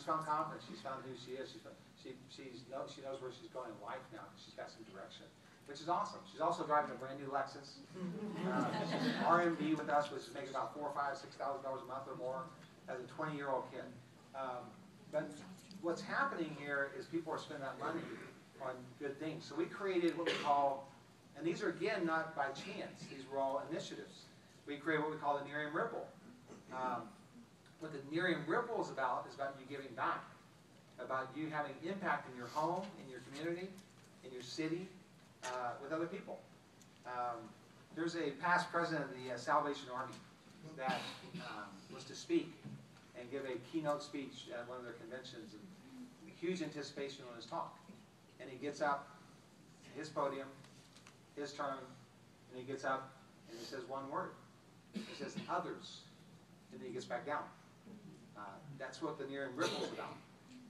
found confidence. She's found who she is. She knows where she's going in life now. She's got some direction, which is awesome. She's also driving a brand new Lexus. She's an RMD with us, which makes about $4,000, $5,000, $6,000 a month or more as a 20-year-old kid. But what's happening here is people are spending that money on good things. So we created what we call, and these are again not by chance, these were all initiatives. We created what we call the Nerium Ripple. What the Nerium Ripple is about you giving back, about you having impact in your home, in your community, in your city, with other people. There's a past president of the Salvation Army that was to speak and give a keynote speech at one of their conventions, and huge anticipation on his talk. And he gets up to his podium, his turn, and he gets up and he says one word. He says, others. And then he gets back down. That's what the Nerium Ripple is about.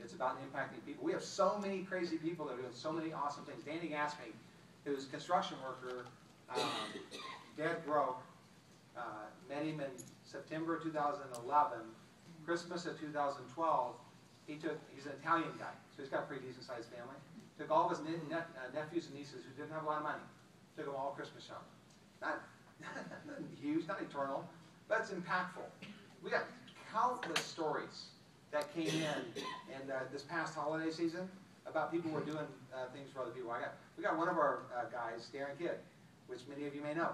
It's about impacting people. We have so many crazy people that are doing so many awesome things. Danny Gasping, who's a construction worker, dead broke, met him in September 2011, Christmas of 2012. He's an Italian guy, so he's got a pretty decent sized family. Took all of his nephews and nieces who didn't have a lot of money, took them all Christmas shopping. Not huge, not eternal, but it's impactful. We got countless stories that came in this past holiday season about people who were doing things for other people. We got one of our guys, Darren Kidd, which many of you may know.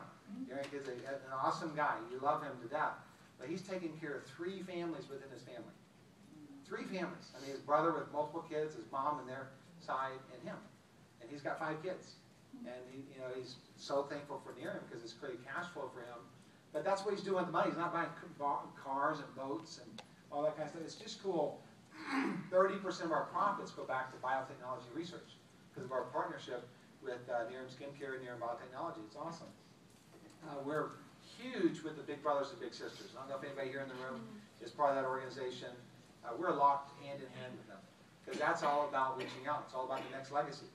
Darren Kidd's an awesome guy. You love him to death. But he's taking care of 3 families within his family. 3 families. I mean, his brother with multiple kids, his mom and their side, and him. And he's got 5 kids. And he's so thankful for Nerium because it's creating cash flow for him. But that's what he's doing with the money. He's not buying cars and boats and all that kind of stuff. It's just cool. 30% of our profits go back to biotechnology research because of our partnership with Nerium Skincare and Nerium Biotechnology. It's awesome. We're huge with the Big Brothers and Big Sisters. I don't know if anybody here in the room is part of that organization. We're locked hand in hand with them because that's all about reaching out. It's all about the next legacy.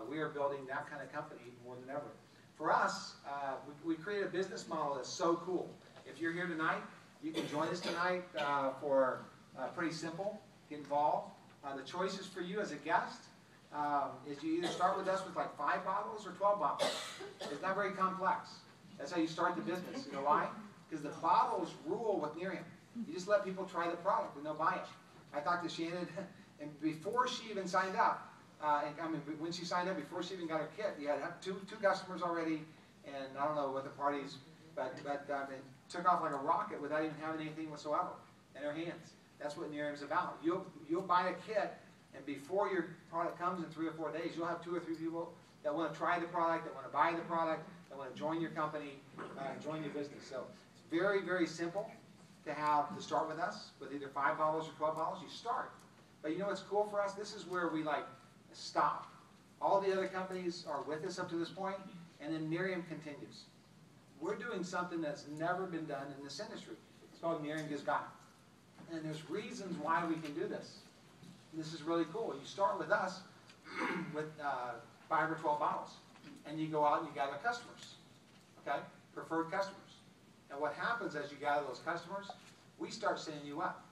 We are building that kind of company more than ever. For us, we created a business model that's so cool. If you're here tonight, you can join us tonight for pretty simple. Get involved. The choices for you as a guest is you either start with us with like 5 bottles or 12 bottles. It's not very complex. That's how you start the business. You know why? Because the bottles rule with Nerium. You just let people try the product and they'll buy it. I talked to Shannon, and before she even signed up, when she signed up, before she even got her kit, you had two customers already, and I don't know what the parties, but it took off like a rocket without even having anything whatsoever in her hands. That's what Nerium's about. You'll buy a kit, and before your product comes in 3 or 4 days, you'll have 2 or 3 people that want to try the product, that want to buy the product, that want to join your company, join your business. So it's very, very simple to start with us with either 5 bottles or 12 bottles. You start. But you know what's cool for us? This is where we stop. All the other companies are with us up to this point, and then Nerium continues. We're doing something that's never been done in this industry. It's called Nerium Gives Back. And there's reasons why we can do this. And this is really cool. You start with us with 5 or 12 bottles, and you go out and you gather customers, okay? Preferred customers. And what happens as you gather those customers, we start sending you up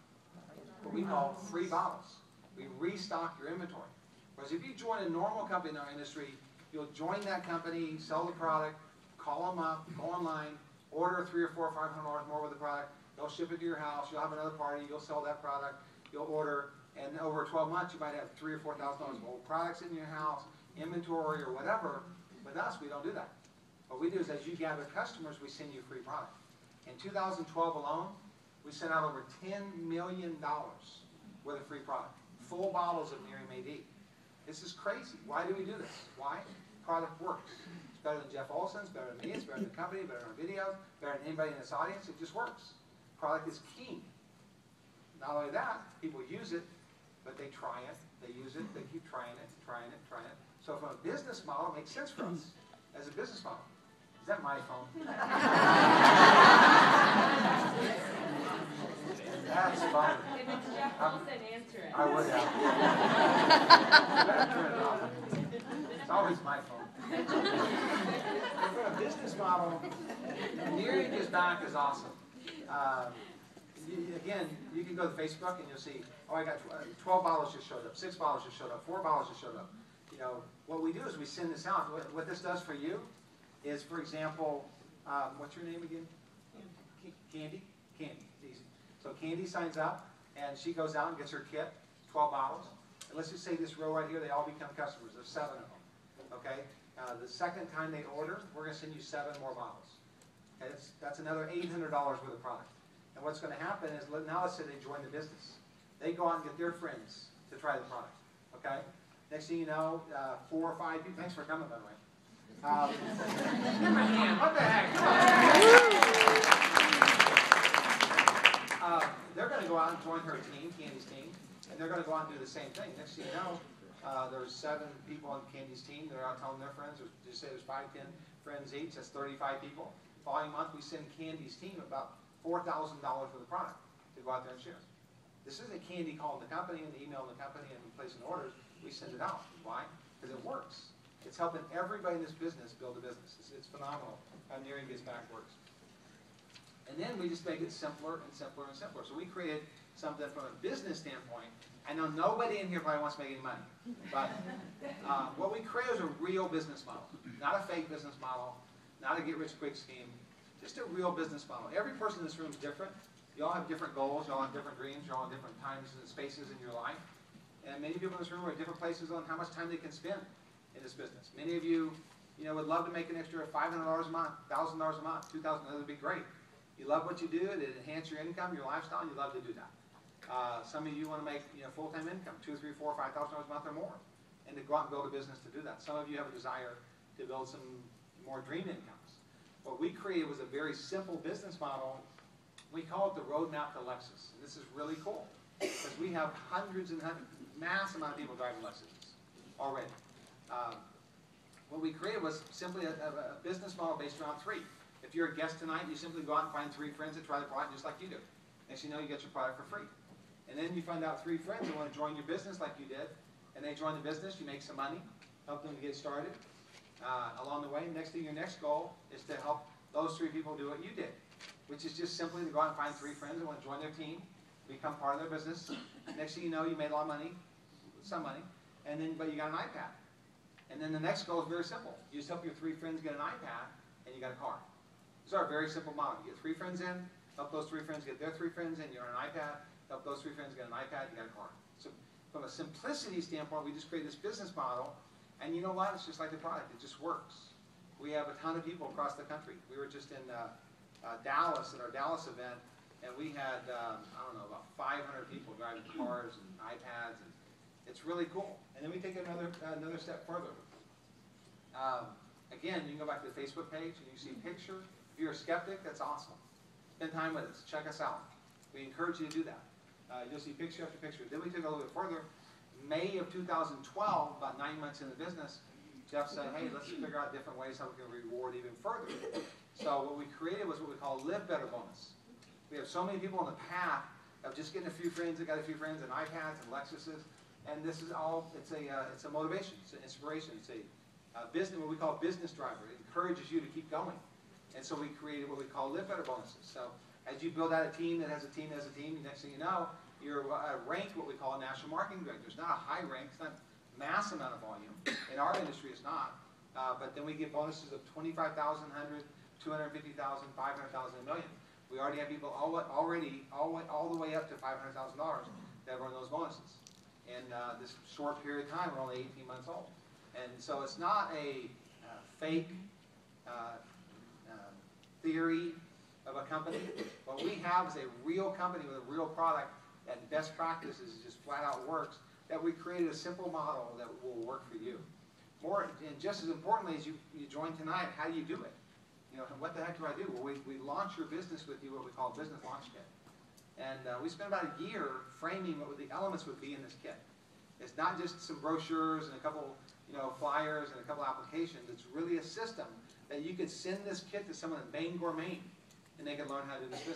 what we call free bottles. We restock your inventory. Whereas if you join a normal company in our industry, you'll join that company, sell the product, call them up, go online, order $300 or $400 or $500 more with the product. They'll ship it to your house. You'll have another party. You'll sell that product. You'll order, and over 12 months, you might have $3,000 or $4,000 of old products in your house, inventory or whatever. With us, we don't do that. What we do is, as you gather customers, we send you free product. In 2012 alone, we sent out over $10 million worth of free product, full bottles of Nerium AD. This is crazy. Why do we do this? Why? Product works. It's better than Jeff Olson's, better than me, it's better than the company, better than our videos, better than anybody in this audience. It just works. Product is king. Not only that, people use it, but they try it, they use it, they keep trying it, trying it, trying it. So from a business model, it makes sense for us as a business model. Is that my phone? That's funny. If it's Jeff Olson, answer it. I would have. Turn it off. It's always my phone. From a business model, Nerium Gives Back is awesome. again, you can go to Facebook and you'll see, oh, I got 12 bottles just showed up, 6 bottles just showed up, 4 bottles just showed up. You know, what we do is we send this out. What this does for you is, for example, what's your name again? Candy? Candy. Easy. So Candy signs up, and she goes out and gets her kit, 12 bottles. And let's just say this row right here, they all become customers. There's 7 of them. Okay? The second time they order, we're going to send you 7 more bottles. Okay? That's another $800 worth of product. And what's going to happen is, now let's say they join the business. They go out and get their friends to try the product. Okay? Next thing you know, 4 or 5 people. Thanks for coming, by the way. Give me a hand. What the heck? They're going to go out and join her team, Candy's team, and they're going to go out and do the same thing. Next thing you know, there's 7 people on Candy's team. They're out telling their friends. Just say there's 5, 10 friends each. That's 35 people. Following month, we send Candy's team about $4,000 worth of product to go out there and share. This isn't Candy calling the company and emailing the company and placing orders. We send it out. Why? Because it works. It's helping everybody in this business build a business. It's phenomenal how Nerium Gets Back works. And then we just make it simpler and simpler and simpler. So we created something from a business standpoint. I know nobody in here probably wants to make any money. But what we created is a real business model. Not a fake business model. Not a get-rich-quick scheme. Just a real business model. Every person in this room is different. You all have different goals. You all have different dreams. You all have different times and spaces in your life. And many people in this room are at different places on how much time they can spend in this business. Many of you, would love to make an extra $500 a month, $1,000 a month, $2,000. That would be great. You love what you do. It enhance your income, your lifestyle, and you love to do that. Some of you want to make full-time income, $2,000, $3,000, $4,000, $5,000 a month or more, and to go out and build a business to do that. Some of you have a desire to build some more dream incomes. What we created was a very simple business model. We call it the roadmap to Lexus. And this is really cool because we have hundreds and hundreds, mass amount of people driving Lexuses already. What we created was simply a business model based around 3. If you're a guest tonight, you simply go out and find 3 friends that try the product just like you do. Next thing you know, you get your product for free. And then you find out 3 friends that want to join your business like you did, and they join the business, you make some money, help them to get started. Along the way, next thing, your next goal is to help those 3 people do what you did, which is just simply to go out and find 3 friends that want to join their team, become part of their business. Next thing you know, you made a lot of money, some money, but you got an iPad. And then the next goal is very simple. You just help your 3 friends get an iPad, and you got a car. This is our very simple model. You get 3 friends in, help those 3 friends get their 3 friends in, you're on an iPad, help those 3 friends get an iPad, you got a car. So from a simplicity standpoint, we just created this business model, and you know what? It's just like the product. It just works. We have a ton of people across the country. We were just in Dallas at our Dallas event, and we had, I don't know, about 500 people driving cars and iPads, and it's really cool. And then we take it another step further. Again, you can go back to the Facebook page and you see a picture. If you're a skeptic, that's awesome. Spend time with us. Check us out. We encourage you to do that. You'll see picture after picture. Then we took it a little bit further. May of 2012, about 9 months in the business, Jeff said, hey, let's figure out different ways how we can reward even further. So what we created was what we call Live Better Bonus. We have so many people on the path of just getting a few friends that got a few friends and iPads and Lexuses. And this is all, it's a motivation, it's an inspiration, it's a business, what we call business driver. It encourages you to keep going. And so we created what we call Live Better Bonuses. So as you build out a team that has a team that has a team, the next thing you know, you're ranked what we call a national marketing director. It's not a high rank, it's not a mass amount of volume. In our industry, it's not. But then we get bonuses of $25,000, $100,000, $250,000, $500,000, $1 million. We already have people all the way up to $500,000 that have earned those bonuses. In this short period of time, we're only 18 months old. And so it's not a fake theory of a company. What we have is a real company with a real product that best practices just flat out works, that we created a simple model that will work for you. More, and just as importantly as you join tonight, how do you do it? What the heck do I do? Well, we launch your business with you, what we call a business launch kit. And we spent about a year framing what the elements would be in this kit. It's not just some brochures and a couple flyers and a couple applications. It's really a system that you could send this kit to someone in Bangor, Maine, and they can learn how to do this business.